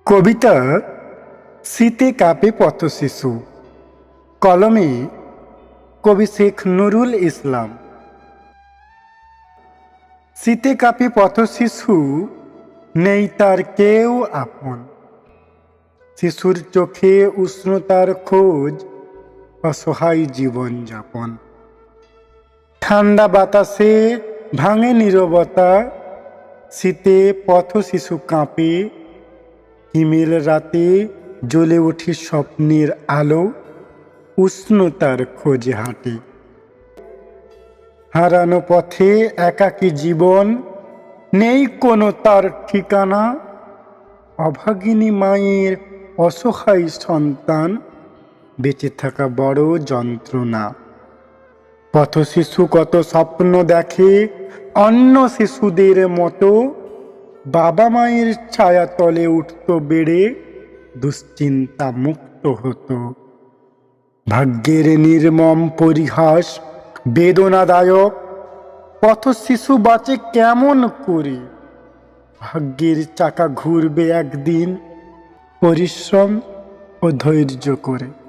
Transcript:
কবিতা শীতে কাঁপে পথশিশু, কলমে কবি শেখ নুরুল ইসলাম। শীতে কাঁপে পথশিশু, নেই তার কেউ আপন। শিশুর চোখে উষ্ণতার খোঁজ, অসহায় জীবনযাপন। ঠান্ডা বাতাসে ভাঙে নীরবতা, শীতে পথশিশু কাঁপে। হিমেল রাতে জ্বলে ওঠে স্বপ্নের আলো, উষ্ণতার খোঁজে হাঁটে। হারানো পথে একাকী জীবন, নেই কোনো তার ঠিকানা। অভাগিনী মায়ের অসহায় সন্তান, বেঁচে থাকা বড় যন্ত্রণা। পথশিশু কত স্বপ্ন দেখে অন্য শিশুদের মতো, বাবা মায়ের ছায়া তলে উঠত বেড়ে, দুশ্চিন্তা মুক্ত হতো। ভাগ্যের নির্মম পরিহাস বেদনাদায়ক, পথশিশু বাঁচে কেমন করে। ভাগ্যের চাকা ঘুরবে একদিন, পরিশ্রম ও ধৈর্য করে।